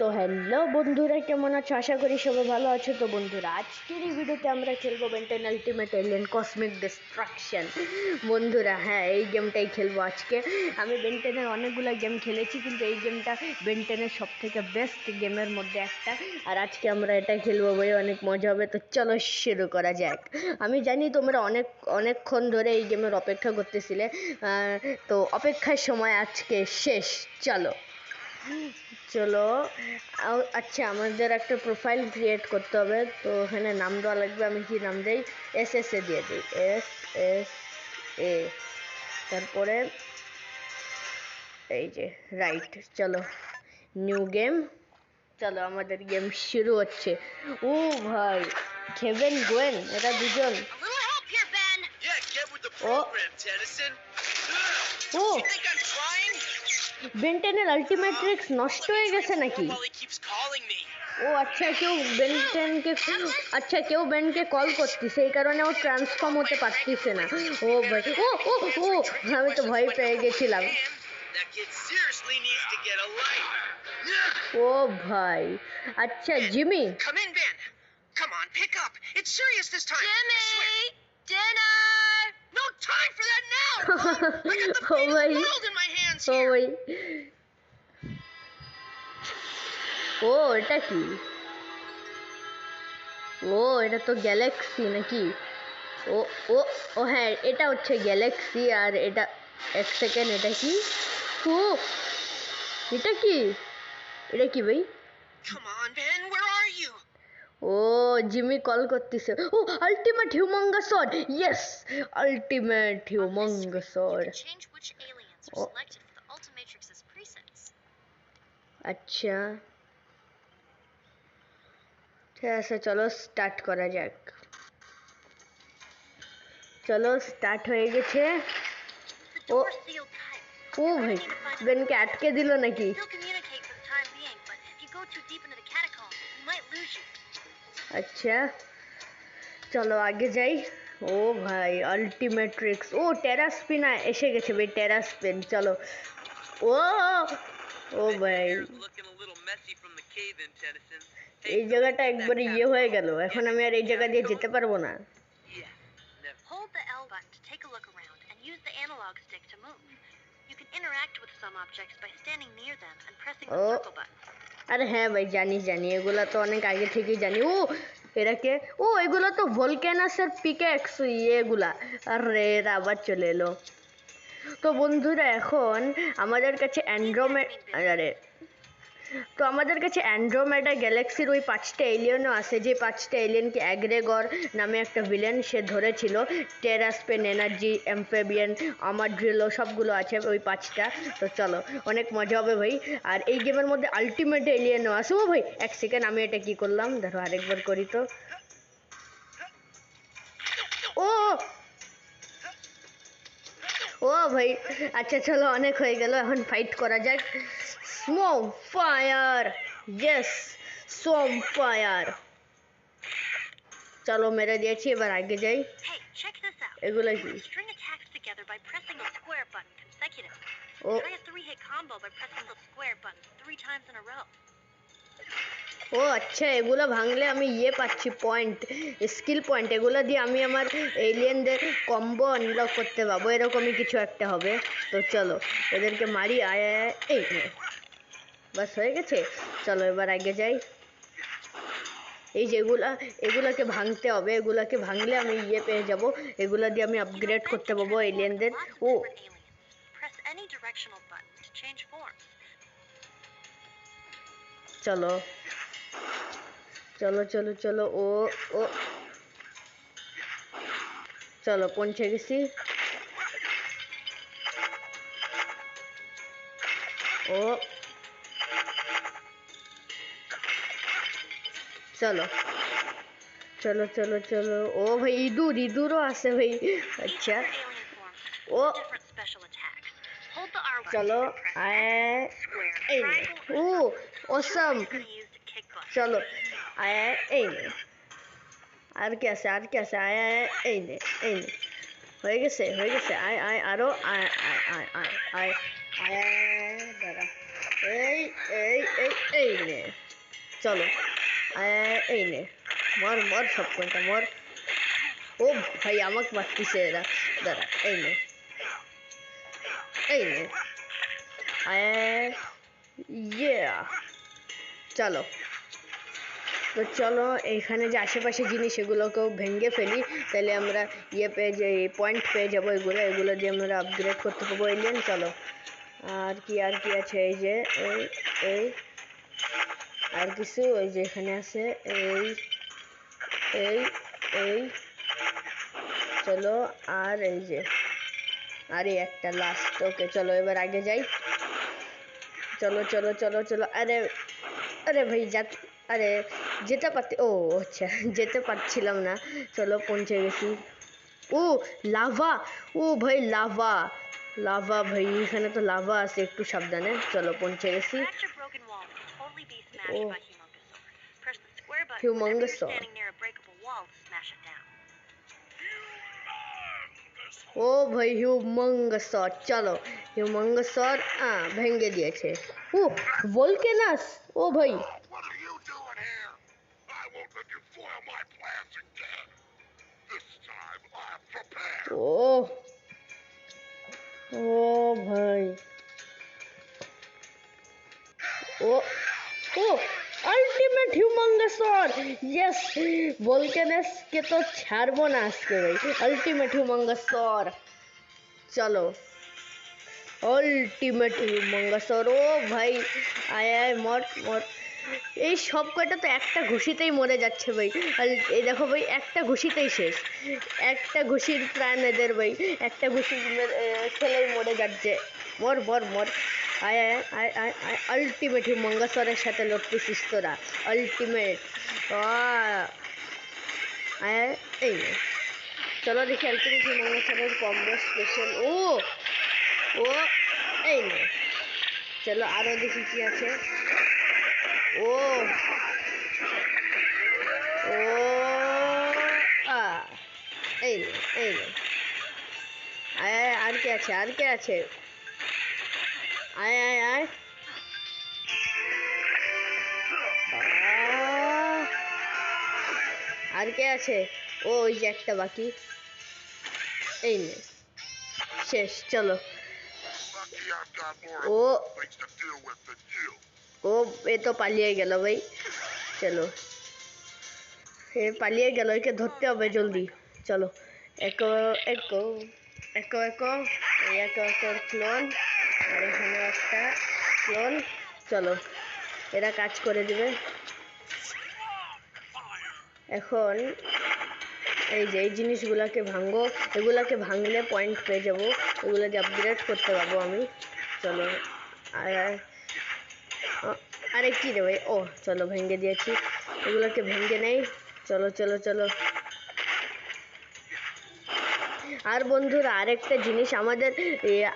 তো হ্যালো বন্ধুরা, কেমন আছো? আশা করি সবাই ভালো আছো। তো বন্ধুরা, আজকের এই ভিডিওতে আমরা খেলবো Ben 10 ultimate alien cosmic destruction. বন্ধুরা, হ্যাঁ, এই গেমটাই খেলবো আজকে। আমি বেন 10-এর অনেকগুলো গেম খেলেছি, কিন্তু এই গেমটা বেন 10-এর সব থেকে বেস্ট গেমের মধ্যে একটা। আর আজকে আমরা এটা খেলবো ভাই, অনেক মজা হবে। তো চলো শুরু করা যাক। আমি জানি তোমরা অনেকক্ষণ ধরে এই গেমের অপেক্ষা করতেছিলে, তো অপেক্ষার সময় আজকে শেষ। চলো চলো আচ্ছা, আমাদের একটা প্রোফাইল ক্রিয়েট করতে হবে, তো এখানে নাম দেওয়া লাগবে। আমি কি নাম দেই? এস দিয়ে দিই, SSA। তারপরে এই যে রাইট। চলো নিউ গেম। চলো আমাদের গেম শুরু হচ্ছে। ও ভাই, কেভিন গোয়েন, এরা দুজন। ও বেন 10-এর আলটিমেট ট্রিক্স নষ্ট হয়ে গেছে নাকি? ও আচ্ছা, কেউ বেনকে কল করতেছে, এই কারণে ও ট্রান্সফর্ম হতে পারতেছে না। ও ভাই, ও আমি তো ভয় পেয়ে গেছিলাম। ও ভাই, আচ্ছা Jimmy. Come on, pick up. It's serious this time. Jimmy! Dinner! No time for that now. I got the fate of the world in my hands here. ও এটা কি? ও এটা তো গ্যালাক্সি নাকি? ও ও ও হ্যাঁ, এটা হচ্ছে গ্যালাক্সি। আর এটা এক সেকেন্ড, এটা কি? ও এটা কি? এটা কি ভাই? Come on, Ben, where are you? ও জিমি কল করতেছে। ও ultimate humungous sword, yes, ultimate humungous sword। আচ্ছা ঠিক আছে, চলো স্টার্ট করা যাক। চলো স্টার্ট হয়ে গেছে। ও ও ভাই, বেনকে আটকে দিল নাকি? আচ্ছা চলো আগে যাই। ও ভাই, আলটিমেট ট্রিক্স। ও টেরাস্পিনা এসে গেছে ভাই, টেরাস্পিন। চলো। ও ও ভাই, এই জায়গাটা একবারে ইয়ে হয়ে গেল। এখন আমি আর এই জায়গা দিয়ে যেতে পারবো না। Hold the L button to take a look around and use the analog stick to move. You can interact with some objects by standing near them and pressing the circle button. আরে হ্যাঁ ভাই, জানি, এগুলা তো অনেক আগে থেকেই জানি। ও এরা কে? ও এগুলো তো ভলক্যানাসের পিকেক্স এগুলা। আরে এরা আবার চলে এলো। তো বন্ধুরা, এখন আমাদের কাছে অ্যান্ড্রোমেডা গ্যালাক্সির ওই 5টা এলিয়েনও আছে, যে 5টা এলিয়েনকে অ্যাগ্রেগর নামে একটা ভিলেন সে ধরেছিল। টেরাস্পেন, এনার্জি, অ্যাম্ফেবিয়ান, আমাড্রিলো সবগুলো আছে ওই 5টা। তো চলো, অনেক মজা হবে ভাই। আর এই গেমের মধ্যে আলটিমেট এলিয়েনও আছে। ও ভাই এক সেকেন্ড, আমি এটা কি করলাম? ধরো আরেকবার করি তো। ও ও ভাই, আচ্ছা চলো, অনেক হয়ে গেল, এখন ফাইট করা যাক। স্মোক ফায়ার, ইয়েস, সোম ফায়ার। চলো মেরে দিয়েছি, এবার আগে যাই। এগুলো কি? ও ও আচ্ছা, এগুলো ভাঙলে আমি ইয়ে পাচ্ছি, পয়েন্ট, স্কিল পয়েন্ট। এগুলো দিয়ে আমি আমার এলিয়েনদের কম্বো আনলক করতে পারবো, এরকমই কিছু একটা হবে। তো চলো এদেরকে মারি। আয় এই বাস হয়ে গেছে। চলো এবার আগে যাই। এই যে এগুলাকে ভাঙতে হবে, এগুলাকে ভাঙলে আমি ইয়ে পেয়ে যাব, এগুলা দিয়ে আমি আপগ্রেড করতে পারবো এলিয়েনদের। ও চলো চলো চলো চলো। ও ও চলো পৌঁছে গেছি। ও চলো চলো চলো চলো। ও ভাই, ইঁদুরও আছে ভাই। আচ্ছা ও চলো এই ও অসম। চলো এই নে, আর কি আছে? আয় এই নে হয়ে গেছে আয় আরো আয় দাঁড়া। এই এই এই এই নে চলো এই নে মর মর সব কোনটা মর ও ভাই আমাকে মারতিছে এরা দাঁড়া এই নে ইয়ে চলো তো চলো এইখানে যে আশেপাশে জিনিস এগুলোকেও ভেঙে ফেলি তাহলে আমরা ইয়ে পেয়ে যাই পয়েন্ট পেয়ে যাবো এগুলো দিয়ে আমরা আপগ্রেড করতে পারবো এলিয়েন চলো আর কি আছে এই যে এই আর কিছু ওই যে এখানে আছে এই চলো আর এই যে আরে একটা লাস্ট ওকে চলো এবার আগে যাই চলো চলো চলো চলো আরে আরে ভাই আরে যেতে পারতে ও আচ্ছা যেতে পারছিলাম না চলো পৌঁছে গেছি ও লাভা ও ভাই লাভা লাভা ভাই এখানে তো লাভা আছে একটু সাবধানে চলো পৌঁছে গেছি Scratch a broken wall can totally be smashed Oh. by Humongousaur. Press the square button whenever Humongousaur. you're standing near a breakable wall to smash it down. ও ভাই হিউমাঙ্গাসর চলো হিউমাঙ্গাসর ভেঙে দিয়েছে ও ভলকেনাস ও ভাই What are you doing here? I won't let you foil my plans again. This time I'm prepared. ও ও ভাই ও ও ultimate হিউমাঙ্গাসর yes ভলকেনাস কে তো ছাড়বো না আজকে ভাই আল্টিমেট হিউমাঙ্গাসর চলো আল্টিমেট হিউমাঙ্গাসর ও ভাই আয় মর মর এই সব কয়টা তো একটা ঘুষিতেই মরে যাচ্ছে ভাই আর এই দেখো ভাই একটা ঘুষিতেই শেষ একটা ঘুষির প্রাণ এদের ভাই একটা ঘুষি খেলেই মরে যাচ্ছে মর মর মর আয় আয় আয় আয় আয় আল্টিমেট হিউমাঙ্গাসরের সাথে লড়তেছিস তোরা আল্টিমেট আয় এই নে চলো দেখি আল্টিমেট হিউমাঙ্গাসরের কম্বো স্পেশাল ও এই নে চলো আরো দেখি কি আছে ও এই নে আয় আর কে আছে আয় আয় আয় আর কে আছে ও ওই যে একটা বাকি এই নে শেষ চলো Lucky I've got more O things to deal with than you. ও এ তো পালিয়ে গেল ভাই চলো এ পালিয়ে গেল একে ধরতে হবে জলদি চলো একো একো একো একো এই একো একোর ক্লোন আর এখানে একটা ক্লোন চলো এরা কাজ করে দিবে এখন এই যে এই জিনিসগুলোকে ভাঙবো এগুলাকে ভাঙলে পয়েন্ট পেয়ে যাবো এগুলোকে আপগ্রেড করতে পারবো আমি চলো আর আরে কি রে ভাই ও চলো ভেঙে দিয়েছি এগুলোকে ভেঙে নেই চলো চলো চলো আর বন্ধুরা আরেকটা জিনিস আমাদের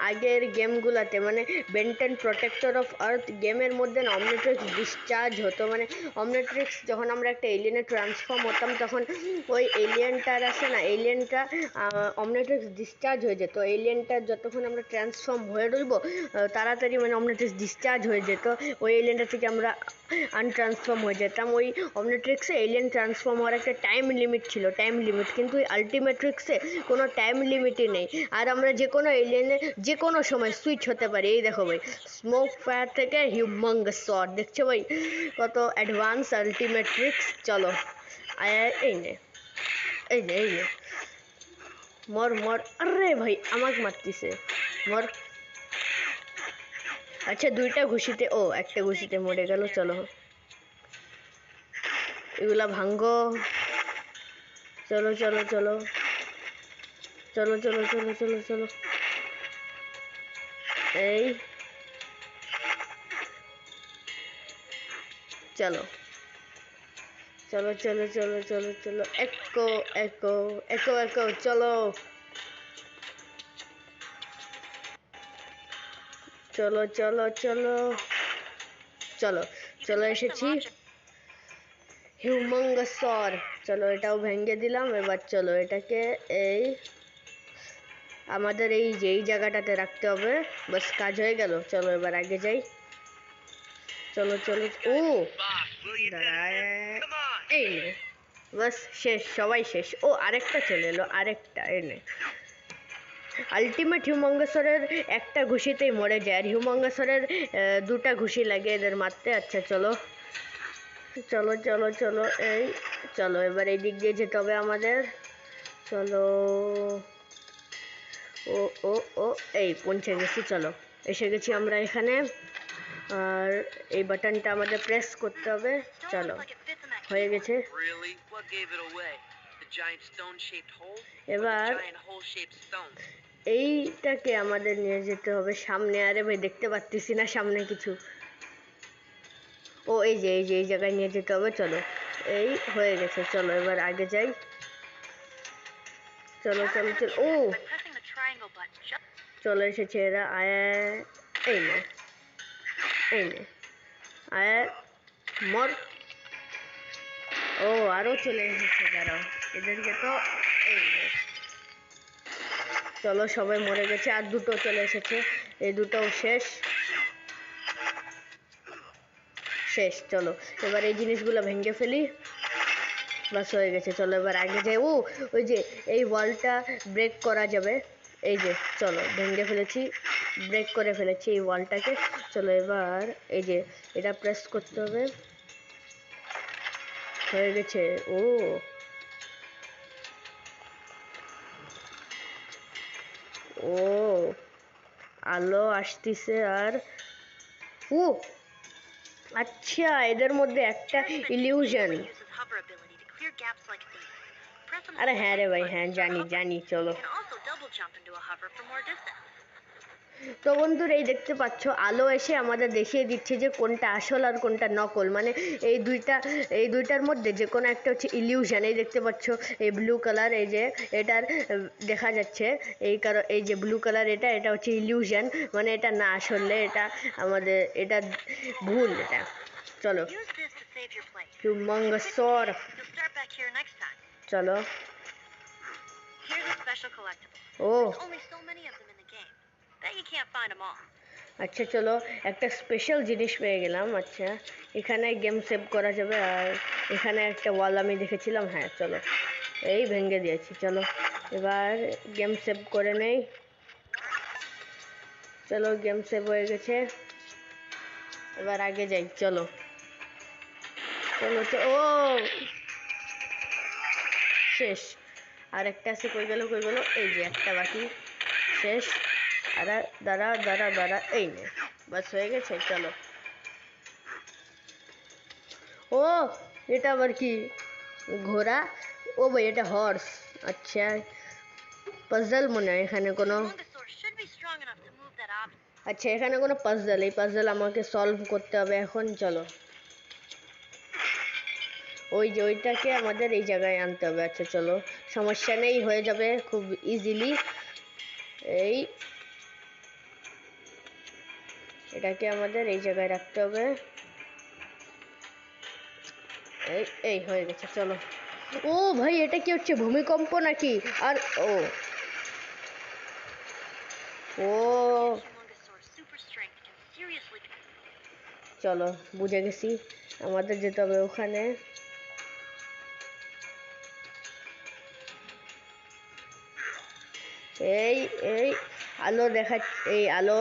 আগের গেমগুলোতে মানে বেন্টেন প্রোটেক্টর অফ আর্থ গেমের মধ্যে না অমনিট্রিক্স ডিসচার্জ হতো মানে অমনিট্রিক্স যখন আমরা একটা এলিয়েনে ট্রান্সফর্ম হতাম তখন ওই এলিয়েনটার আছে না এলিয়েনটা অমনিট্রিক্স ডিসচার্জ হয়ে যেত এলিয়েনটা যতক্ষণ আমরা ট্রান্সফর্ম হয়ে রইব তাড়াতাড়ি মানে অমনিট্রিক্স ডিসচার্জ হয়ে যেত ওই এলিয়েনটা থেকে আমরা আনট্রান্সফর্ম হয়ে যেতাম ওই অমনিট্রিক্সে এলিয়েন ট্রান্সফর্ম হওয়ার একটা টাইম লিমিট ছিল কিন্তু ওই আলটিমেট্রিক্সে কোনো টাইম লিমিটই নেই আর আমরা যে কোনো এলিয়েনে যে কোনো সময় সুইচ হতে পারি এই দেখো ভাই স্মোক ফায়ার থেকে হিউমাঙ্গাসর দেখছো ভাই কত অ্যাডভান্স আলটিমেট্রিক্স চলো এই নে মর মর আরে ভাই আমাকে মারতিছে মর আচ্ছা দুইটা ঘুষিতে ও একটা ঘুষিতে মরে গেল চলো এগুলা ভাঙ্গো চলো চলো চলো চলো চলো চলো চলো চলো এই চলো চলো চলো চলো চলো চলো একো একো একো একো চলো চলো চলো চলো চলো চলো এসেছি হিউমাঙ্গাসর চলো এটাও ভেঙে দিলাম এবার চলো এটাকে এই আমাদের এই যে এই জায়গাটাতে রাখতে হবে বাস কাজ হয়ে গেল চলো এবার আগে যাই চলো চলো ও Boss, will you do দাঁড়ায় it? Come on. এই নে বাস শেষ সবাই শেষ ও আরেকটা চলে এলো আরেকটা এই নে আলটিমেট হিউমাঙ্গাসরের একটা ঘুষিতেই মরে যায় আর হিউমাঙ্গাসরের দুটা ঘুষি লাগে এদের মারতে আচ্ছা চলো চলো চলো চলো এই চলো এবার এই দিক দিয়ে যেতে হবে আমাদের চলো ও ও ও এই পৌঁছে গেছি চলো এসে গেছি আমরা এখানে আর এই বাটনটা আমাদের প্রেস করতে হবে Stone চলো looks like it fits in that হয়ে keyboard. গেছে Really? What gave it away? The giant stone-shaped hole? Or the এবার giant hole-shaped stone? এইটাকে আমাদের নিয়ে যেতে হবে সামনে আরে ভাই দেখতে পাচ্ছি না সামনে কিছু ও এই যে এই জায়গায় নিয়ে যেতে হবে চলো এই হয়ে গেছে চলো এবার আগে যাই চলো চলো চলো ও By pressing the triangle button just চলে এসেছে এরা আয় এই নে আয় মর ও আরো চলে এসেছে দাঁড়াও এদেরকে তো এই নে চলো সবাই মরে গেছে আর দুটো চলে এসেছে এই দুটোও শেষ শেষ চলো এবার এই জিনিসগুলো ভেঙে ফেলি বাস হয়ে গেছে চলো এবার আগে যাই ও ওই যে এই ওয়ালটা ব্রেক করা যাবে এই যে চলো ভেঙে ফেলেছি ব্রেক করে ফেলেছি এই ওয়ালটাকে চলো এবার এই যে এটা প্রেস করতে হবে হয়ে গেছে ও ও আলো আসতেছে আর ও আচ্ছা এদের মধ্যে একটা illusion uses hover ability to clear gaps like these. Press and আরে hold হ্যাঁ the রে right ভাই button হ্যাঁ for জানি hover. জানি চলো You can also double jump into a hover for more distance. তো বন্ধুরা এই দেখতে পাচ্ছ আলো এসে আমাদের দেখিয়ে দিচ্ছে যে কোনটা আসল আর কোনটা নকল মানে এই দুইটার মধ্যে যে কোনো একটা হচ্ছে ইলিউশন এই দেখতে পাচ্ছ এই ব্লু কালার এই যে এটার দেখা যাচ্ছে এই যে ব্লু কালার এটা হচ্ছে ইলিউশন মানে এটা না আসলে এটা আমাদের এটা ভুল এটা চলো Use this to save your place. হিউমাঙ্গাসর You'll start back here next time. চলো Here's a special collectible. O There's only so many of them in the game. Bet you can't find them all. আচ্ছা চলো একটা special জিনিস পেয়ে গেলাম আচ্ছা এখানে game save করা যাবে আর এখানে একটা ওয়াল আমি দেখেছিলাম হ্যাঁ চলো এই ভেঙে দিয়েছি চলো এবার গেম সেভ করে নেই চলো গেম সেভ হয়ে গেছে এবার আগে যাই চলো চলো ও শেষ আর একটা আছে কই গেল এই যে একটা বাকি শেষ আরে দাঁড়া এই নে বাস হয়ে গেছে চলো ও এটা আবার কি ঘোড়া ও ভাই এটা হর্স আচ্ছা পাজল মনে হয় এখানে কোনো Humongousaur should be strong enough to move that object. আচ্ছা এখানে কোনো পাজল এই পাজল আমাকে সলভ করতে হবে এখন চলো ওই যে ওইটাকে আমাদের এই জায়গায় আনতে হবে আচ্ছা চলো সমস্যা নেই হয়ে যাবে খুব ইজিলি এই এটাকে আমাদের এই জায়গায় রাখতে হবে এই হয়ে গেছে চলো ও ভাই এটা কি হচ্ছে ভূমিকম্প নাকি আর ও Humongousaur's super strength can seriously. চলো বুঝে গেছি আমাদের যেতে হবে ওখানে এই আলো এই আলো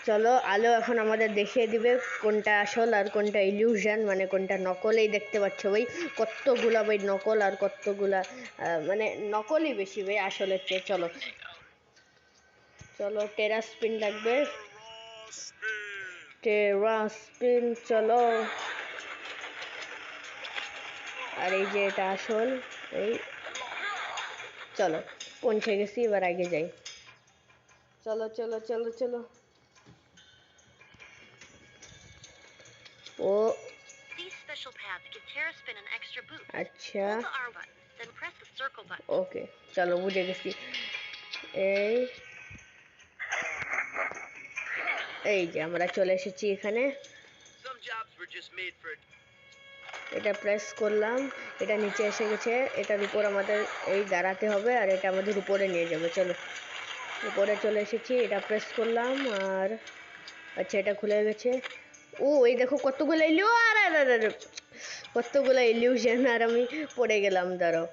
চলো আলো এখন আমাদের দেখিয়ে দিবে কোনটা আসল আর কোনটা ইলিউশন মানে কোনটা নকল এই দেখতে পাচ্ছ ভাই কতগুলা ভাই নকল আর কতগুলা মানে নকলই বেশি ভাই আসলের চেয়ে চলো চলো টেরা স্পিন লাগবে টেরা স্পিন চলো আর এই যে এটা আসল এই চলো পৌঁছে গেছি এবার আগে যাই চলো চলো চলো চলো ও These special paths give Terraspin an extra boost. আচ্ছা Hold the R button, then press the circle button. ওকে চলো বুঝে গেছি এই যে আমরা চলে এসেছি এখানে Some jobs were just made for এটা প্রেস করলাম এটা নিচে এসে গেছে এটার উপর আমাদের এই দাঁড়াতে হবে আর এটা আমাদের উপরে নিয়ে যাবে চলো উপরে চলে এসেছি এটা প্রেস করলাম আর আচ্ছা এটা খুলে গেছে ও এই দেখো কতগুলো এলিও, আর আর আর আর, কতগুলো ইলিউশন, আর আমি পড়ে গেলাম। দাঁড়াও,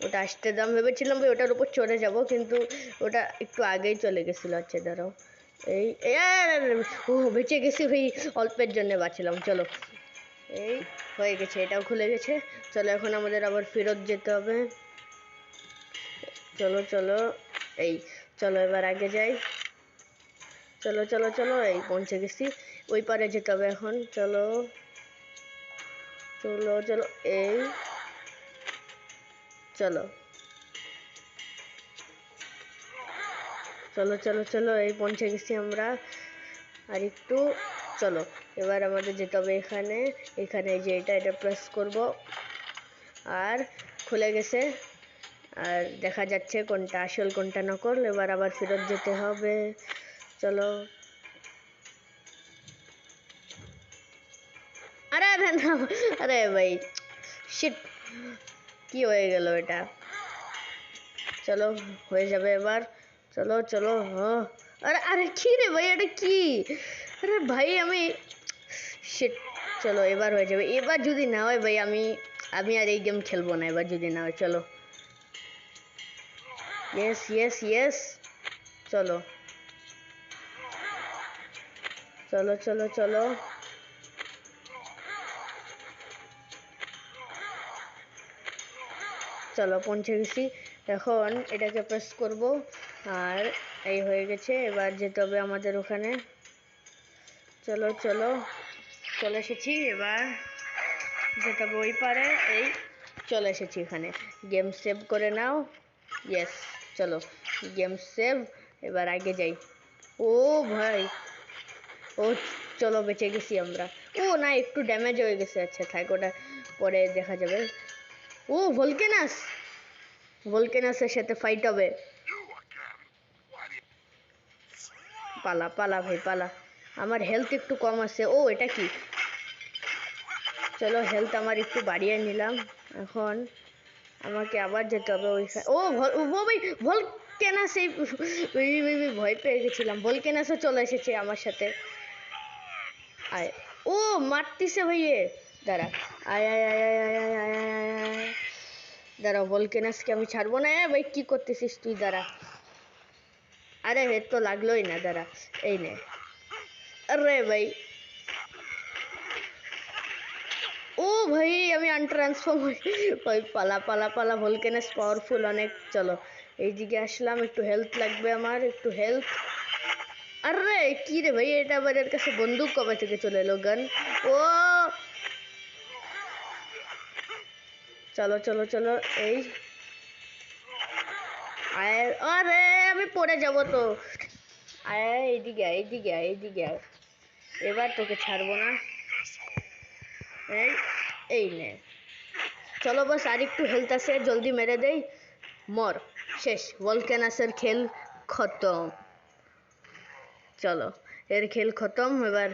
ওটা আসতে দাম, ভেবেছিলাম ভাই ওটার উপর চড়ে যাব, কিন্তু ওটা একটু আগেই চলে গেছিলো। আচ্ছা দাঁড়াও, এই এই আর আর, ও বেঁচে গেছি ভাই, অল্পের জন্য বাঁচলাম। চলো, এই হয়ে গেছে, এটাও খুলে গেছে। চলো এখন আমাদের আবার ফেরত যেতে হবে। চলো চলো, এই চলো এবার আগে যাই। চলো চলো চলো, এই পৌঁছে গেছি, ওই পারে যেতে হবে এখন। চলো চলো চলো, এই চলো চলো চলো চলো, এই পৌঁছে গেছি আমরা। আর একটু, চলো এবার আমাদের যেতে হবে এখানে। এখানে এই যে এটা প্রেস করব, আর খুলে গেছে। আর দেখা যাচ্ছে কোনটা আসল কোনটা নকল। এবার আবার ফেরত যেতে হবে। চলো, আরে আরে না, আরে ভাই শিট, কি হয়ে গেল এটা। চলো হয়ে যাবে এবার। চলো চলো, আরে আরে কি রে ভাই, এটা কি? আরে ভাই আমি শিট। চলো এবার হয়ে যাবে। এবার যদি না হয় ভাই, আমি আমি আর এই গেম খেলবো না এবার যদি না হয়। চলো, ইয়েস ইয়েস ইয়েস, চলো চলো চলো চলো, চলো পৌঁছে গেছি। এখন এটাকে প্রেস করব, আর এই হয়ে গেছে। এবার যেতে হবে আমাদের ওখানে। চলো চলো, চলে এসেছি। এবার যেতে হবে ওই পারে। এই চলে এসেছি এখানে। গেম সেভ করে নাও। ইয়েস, চলো গেম সেভ। এবার আগে যাই। ও ভাই, ও চলো বেঁচে গেছি আমরা। ও না, একটু ড্যামেজ হয়ে গেছে। আচ্ছা থাক, ওটা পরে দেখা যাবে। ও ভলকেনাস, ভলকেনাসের সাথে ফাইট হবে। You again? Why do you... পালা পালা ভাই পালা, আমার হেলথ একটু কম আছে। ও এটা কি? চলো হেলথ আমার একটু বাড়িয়ে নিলাম। এখন আমাকে আবার যেতে হবে ওইখানে। ও ভাই ভলকেনাস, এই ভয় পেয়ে গেছিলাম। ভলকেনাসও চলে এসেছে আমার সাথে। আয়, ও মারতিছে ভাইয়ে, দাঁড়া, আয় আয় আয় আয় আয় আয় আয় আয় আয় আয়। দাঁড়া, ভলকেনাসকে আমি ছাড়বো না। ভাই কি করতেছিস তুই? দাঁড়া, আরে হে তো লাগলোই না। দাঁড়া, এই নে। আরে ভাই, ও ভাই আমি আনট্রান্সফর্ম ভাই, পালা পালা পালা, ভলকেনাস পাওয়ারফুল অনেক। চলো এইদিকে আসলাম, একটু হেলথ লাগবে আমার, একটু হেলথ। আরে কি রে ভাই, এটা আবার এর কাছে বন্দুক কবে থেকে চলে এলো? গান। ও চলো চলো চলো, এই আয়, আরে আমি পড়ে যাব তো। আয় এইদিকে আয়, এইদিকে আয়, এইদিকে আয়। এবার তোকে ছাড়বো না। এই এই নে, চলো বাস আর একটু হেলথ আছে, জলদি মেরে দেই। মর, শেষ। ভলকেনাসের খেল খতম। চলো এর খেল খতম। এবার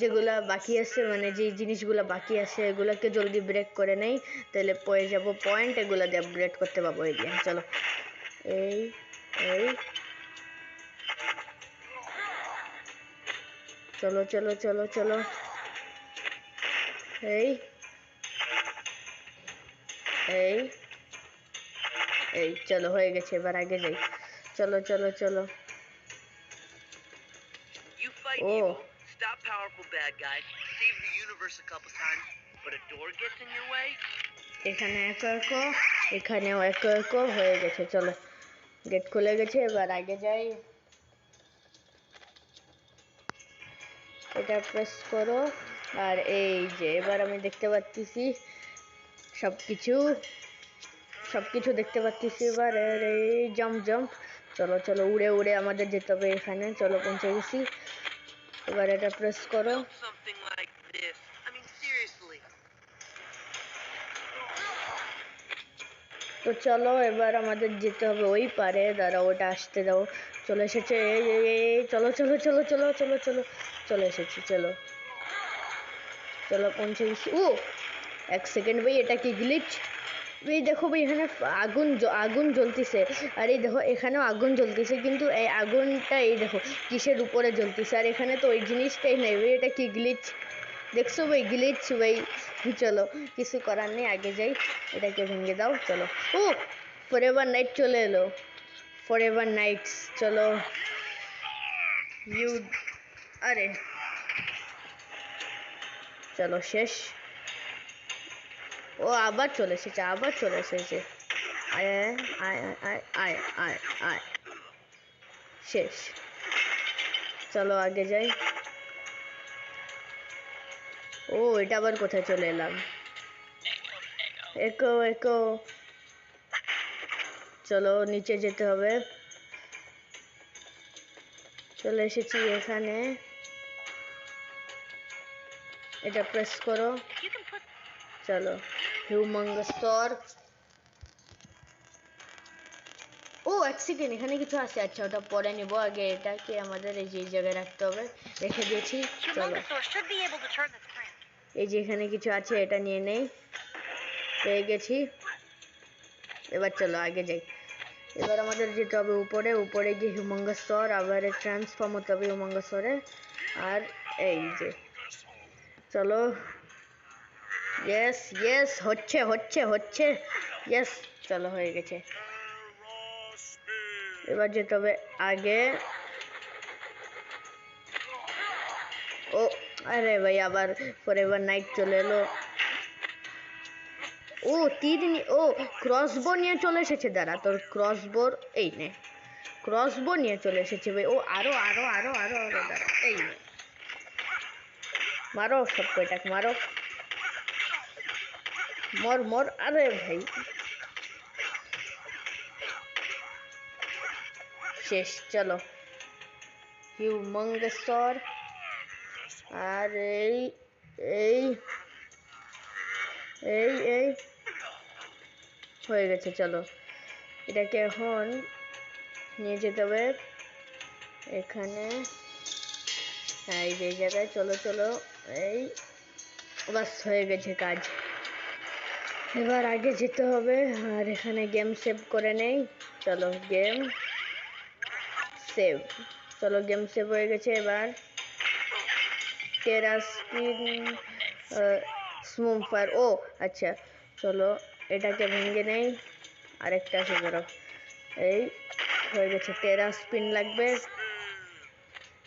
যেগুলা বাকি আছে, মানে যে জিনিসগুলো বাকি আছে, এগুলোকে জলদি ব্রেক করে নেই, তাহলে পেয়ে যাব পয়েন্ট। এগুলো দিয়ে আপগ্রেড করতে পারবো এই গেম। চলো, এই এই চলো চলো চলো চলো, এই এই এই চলো হয়ে গেছে। এবার আগে যাই। চলো চলো চলো। You fight Oh. evil, stop powerful bad guys, save the universe a couple times, but a door gets in your way? এখানে একো একো, এখানেও একো একো হয়ে গেছে। চলো গেট খুলে গেছে, এবার আগে যাই। এটা প্রেস করো, আর এই যে এবার আমি দেখতে পাচ্ছি সবকিছু, সবকিছু দেখতে পাচ্ছি এবার। আর এই জাম্প জাম্প, চলো চলো উড়ে উড়ে আমাদের যেতে হবে এখানে। চলো পৌঁছে গেছি। এবার এটা প্রেস করো। Build something like this. I mean, seriously. তো চলো এবার আমাদের যেতে হবে ওই পারে। দাঁড়াও, ওটা আসতে দাও। চলে এসেছে, এই এই এই, চলো চলো চলো চলো চলো চলো, চলে এসেছি। চলো চলো পৌঁছে গেছি। ও এক সেকেন্ড ভাই, এটা কি গ্লিচ? এই দেখো ভাই এখানে আগুন জ্বলতেছে, আর এই দেখো এখানেও আগুন জ্বলতেছে, কিন্তু এই আগুনটা এই দেখো কিসের উপরে জ্বলতেছে, আর এখানে তো ওই জিনিসটাই নেই ভাই। এটা কি গ্লিচ দেখছো ভাই? গ্লিচ ভাই। চলো কিছু করার নেই, আগে যাই, এটাকে ভেঙে দাও। চলো। ও ফরএভার নাইট চলে এলো, ফরএভার নাইটস। চলো ইউ, আরে চলো শেষ। ও আবার চলে এসেছে, আবার চলে এসেছে। আয় আয় আয় আয় আয় আয়, শেষ। চলো আগে যাই। ও এটা আবার কোথায় চলে এলাম? একো একো, চলো নিচে যেতে হবে। চলে এসেছি এখানে, এটা প্রেস করো। You can put চলো হিউমাঙ্গাস স্তর। ও এক সেকেন্ড, এখানে কিছু আছে। আচ্ছা ওটা পরে নিব, আগে এটাকে আমাদের এই যে জায়গায় রাখতে হবে। রেখে দিয়েছি। চলো Humongousaur should be able to turn this crank. এই যে এখানে কিছু আছে, এটা নিয়ে নেই। পেয়ে গেছি। এবার চলো আগে যাই। এবার আমাদের যেতে হবে উপরে, উপরে গিয়ে হিউমাঙ্গাস স্তর, আবার ট্রান্সফর্ম হতে হবে হিউমাঙ্গাস স্তরে। আর এই যে চলো, ইয়েস ইয়েস, হচ্ছে হচ্ছে হচ্ছে, ইয়েস। চলো হয়ে গেছে। এবার যেতে হবে আগে। ও আরে ভাই আবার ফরএভার নাইট চলে এলো। ও ও ক্রসবো নিয়ে চলে এসেছে। দাঁড়া, তোর ক্রসবোর এই নে, ক্রসবো নিয়ে চলে এসেছে ভাই। ও আরো আরো আরো আরো আরো, দাঁড়া এই নে, মারো সব কয়টাকে মারো, মর মর। আরে ভাই শেষ। চলো হিউমাঙ্গাসর, আর এই এই এই এই হয়ে গেছে। চলো এটাকে এখন নিয়ে যেতে হবে এখানে, হ্যাঁ এই যে এই জায়গায়। চলো চলো, এই বাস হয়ে গেছে কাজ। এবার আগে যেতে হবে, আর এখানে গেম সেভ করে নেই। চলো গেম সেভ। চলো গেম সেভ হয়ে গেছে। এবার টেরাস্পিন স্মুম ফায়ার, ও আচ্ছা চলো এটাকে ভেঙে নেই। আরেকটা আছে ধরো, এই হয়ে গেছে। টেরাস্পিন লাগবে,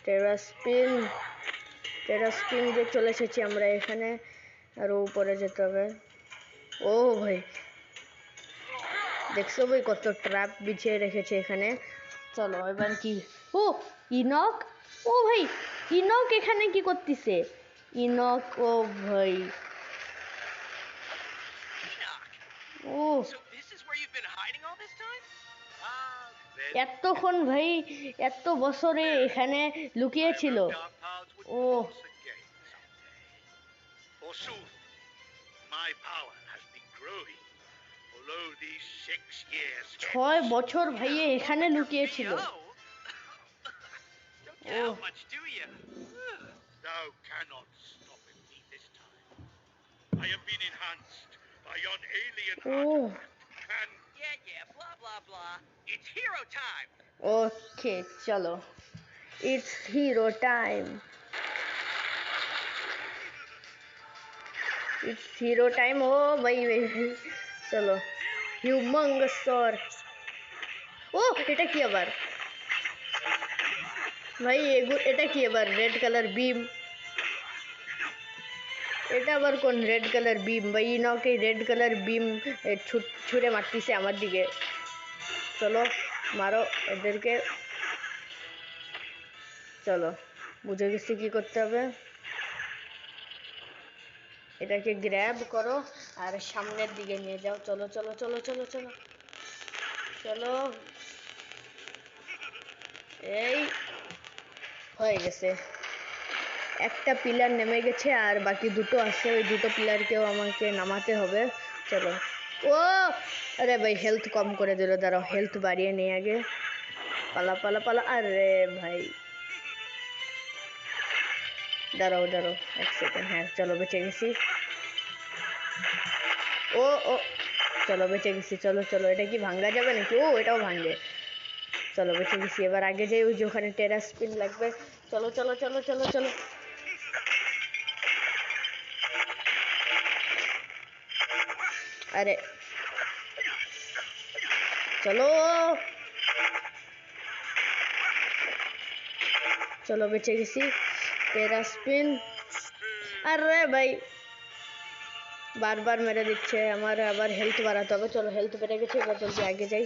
টেরাস্পিন। টেরাস্পিন দিয়ে চলে এসেছি আমরা এখানে, আরও উপরে যেতে হবে। ও ভাই দেখছো ভাই কত ট্র্যাপ বিছিয়ে রেখেছে এখানে। চলো এবার কি, ও ইনক, ও ভাই ইনক এখানে কি করতেছে? ইনক, ও ভাই, ও So this is where you've been hiding all this time? এতক্ষণ ভাই, এত বছরে এখানে লুকিয়েছিল। ও Forsooth, my power has been growing. Although these 6 years 6 বছর ভাই এখানে লুকিয়েছিল। Don't get out much, do you? thou cannot stop me this time. I have been enhanced by yon alien O artifact, and Yeah, blah, blah, blah. It's hero time. Okay চলো, it's hero time, it's hero time. ও ভাই ভাই ভাই, চলো হিউমাঙ্গাসর। ও এটা কি আবার ভাই? এটা কি আবার রেড কালার বিম? এটা আবার কোন রেড কালার বিম ভাই? ইনকে রেড কালার বিম ছুঁড়ে মারতেছে আমার দিকে। চলো মারো এদেরকে। চলো বুঝে গেছি কি করতে হবে। এটাকে গ্র্যাব করো আর সামনের দিকে নিয়ে যাও। চলো চলো চলো চলো চলো চলো, এই হয়ে গেছে। একটা পিলার নেমে গেছে, আর বাকি দুটো আছে, ওই দুটো পিলারকেও আমাকে নামাতে হবে। চলো। ও আরে ভাই হেলথ কম করে দিল, দাঁড়াও হেলথ বাড়িয়ে নেই আগে। পালা পালা পালা, আরে ভাই দাঁড়াও দাঁড়াও এক সেকেন্ড। হ্যাঁ চলো বেঁচে গেছি। ও ও চলো বেঁচে গেছি, চলো চলো, এটা কি ভাঙ্গা যাবে নাকি? ও এটাও ভাঙবে। চলো বেঁচে গেছি, এবার আগে যাই, ওই যে ওখানে টেরা স্পিন লাগবে। চলো চলো চলো চলো চলো। আরে চলো চলো, বেঁচে গেছি। টেরা স্পিন। আরে ভাই বারবার মেরে দিচ্ছে, আমার আবার হেলথ বাড়াতে হবে। চলো হেলথ বেড়ে গেছে, এবার জলদি আগে যাই।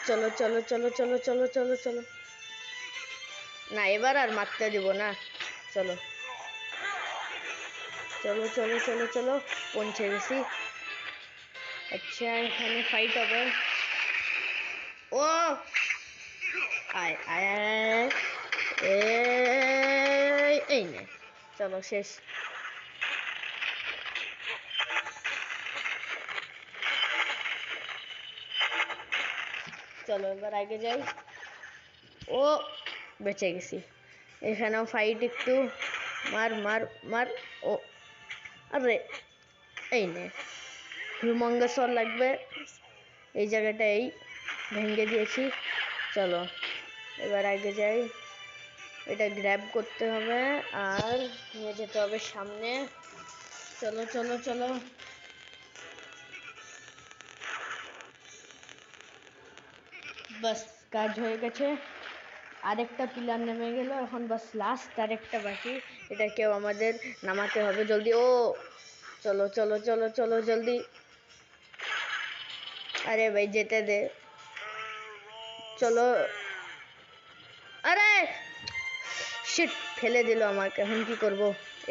চলো চলো চলো চলো চলো চলো চলো। না এবার আর মারতে দিব না। চলো চলো চলো চলো চলো, পৌঁছে গেছি। আচ্ছা এখানে ফাইট হবে। ও আয় আয় আয়, এই নে, চলো শেষ। চলো এবার আগে যাই। ও বেঁচে গেছি। এখানেও ফাইট একটু, মার মার মার। ও আরে এই নে, হিউমঙ্গাসর লাগবে। এই জায়গাটা এই ভেঙে দিয়েছি। চলো এবার আগে যাই, এটা গ্র্যাব করতে হবে আর নিয়ে যেতে হবে সামনে। চলো চলো চলো। বাস কাজ হয়ে গেছে, আরেকটা পিলার নেমে গেল, এখন বাস লাস্ট আরেকটা বাকি, এটাকেও আমাদের নামাতে হবে জলদি। ও চলো চলো চলো চলো জলদি। আরে ভাই যেতে দে, চলো। আরে শিট, ফেলে দিল আমাকে, এখন কি করব?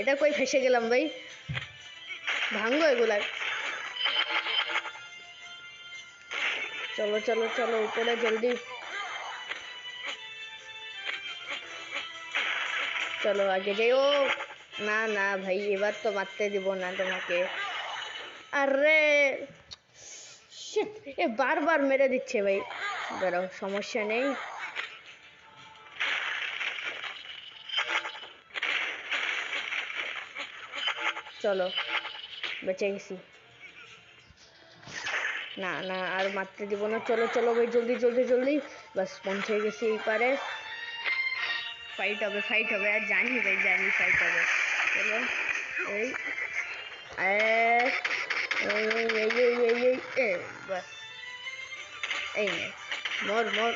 এটা কই ফেসে গেলাম ভাই, ভাঙবো এগুলা। চলো চলো চলো উপরে জলদি। চলো আগে যাই। ও না না ভাই, এবার তো মারতে দিব না তোমাকে। আরে শিট, এ বারবার মেরে দিচ্ছে ভাই। দাঁড়াও, সমস্যা নেই। চলো বেঁচে গেছি। না না আর মারতে দিব না। চলো চলো ভাই জলদি জলদি জলদি, বাস পৌঁছে গেছি এই পারে। ফাইট হবে ফাইট হবে, আর জানি ভাই জানি ফাইট হবে। চলো এই এই এই এই এই এই এই এই বাস, এই নে, মর মর।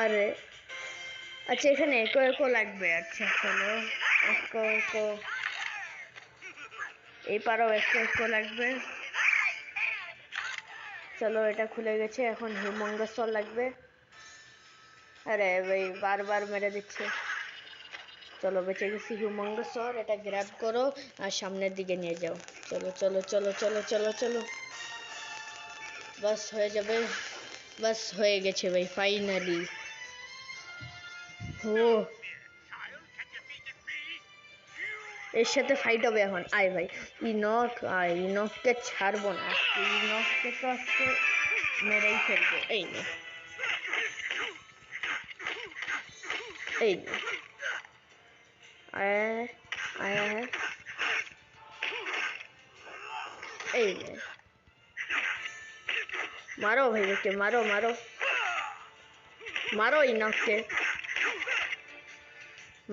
আরে আচ্ছা এখানে একো একো লাগবে। আচ্ছা চলো, একো একো এই পারও একো একো লাগবে। চলো এটা খুলে গেছে, এখন হিউমঙ্গাসর লাগবে। আরে ভাই বারবার মেরে দিচ্ছে। চলো বেঁচে গেছি, হিউমঙ্গাসর, এটা গ্র্যাব করো আর সামনের দিকে নিয়ে যাও। চলো চলো চলো চলো চলো চলো, বাস হয়ে যাবে। বাস হয়ে গেছে ভাই ফাইনালি। ও এর সাথে ফাইট হবে এখন। আয় ভাই ইনক, আয় ইনককে ছাড়বো না, ইনককে তো আজকে মেরেই ফেলবো। এই নে এই নে, আয় আয় আয়, এই নে, মারো ভাই ওকে, মারো মারো মারো, ইনককে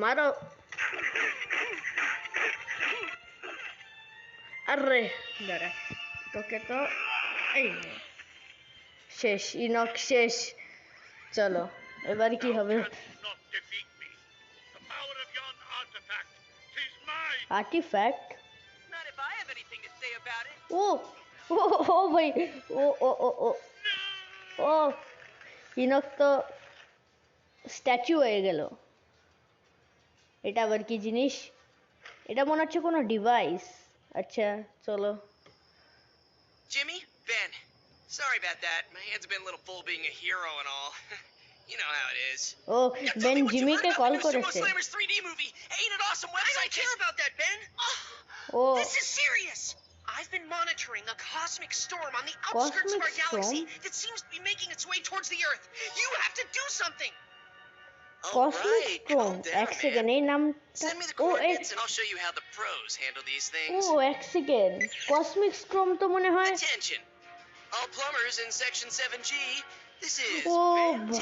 মারো। আরে দাঁড়া, তোকে তো এই নে, শেষ, ইনক শেষ। চলো এবার কি হবে? Not defeat me. The power of yon artifact, 'tis mine. Artifact? Not if I have anything to say about it. ও ও ও ভাই, ও ও ও ও ও, ইনক তো স্ট্যাচু হয়ে গেল। এটা আবার কি জিনিস? এটা মনে হচ্ছে কোনো ডিভাইস। আচ্ছা চলো। Jimmy? Ben. Sorry about that. My hands have been a little full being a hero and all. You know how it is. ও Yeah, tell Ben me what you heard জিমিকে about call the new Sumo করেছে। Slammers 3D movie. Ain't it awesome I website? don't care about that, Ben. ও This is serious. I've been monitoring a cosmic storm on the outskirts of Cosmic our galaxy storm? that seems to be making its way towards the Earth. You have to do something. Cosmic Alright, storm, calm down, এক second, man. এই নামটা, Send me the ও coordinates and I'll show you how the pros handle these ও things. এক সেকেন্ড, cosmic storm তো মনে হয়, Attention! All plumbers in Section 7G, this is ও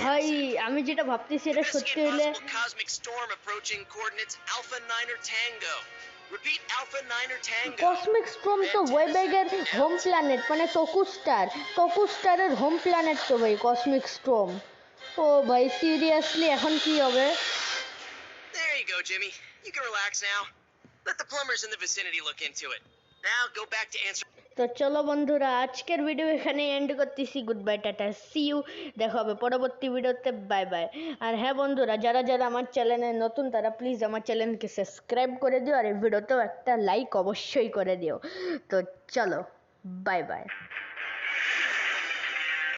ভাই fantastic. আমি যেটা ভাবতেছি এটা সত্যি Investigate হইলে, possible cosmic storm approaching coordinates Alpha 9 or Tango. Repeat, Alpha 9 or Tango. Cosmic storm তো ওয়েবেগের হোম প্ল্যানেট, মানে টকুস্টারের হোম প্ল্যানেট তো ভাই কসমিক স্ট্রোম। ও ভাই সিরিয়াসলি এখন কি হবে? There you go, Jimmy. You can relax now. Let the plumbers in the vicinity look into it. Now go back to answer. তো চলো বন্ধুরা, আজকের ভিডিও এখানে এন্ড করতেছি। গুড বাই, টাটা, সি ইউ, দেখা হবে পরবর্তী ভিডিওতে, বাই বাই। আর হ্যাঁ বন্ধুরা, যারা যারা আমার চ্যানেলে নতুন তারা প্লিজ আমার চ্যানেলকে সাবস্ক্রাইব করে দিও, আর এই ভিডিওতেও একটা লাইক অবশ্যই করে দিও। তো চলো, বাই বাই।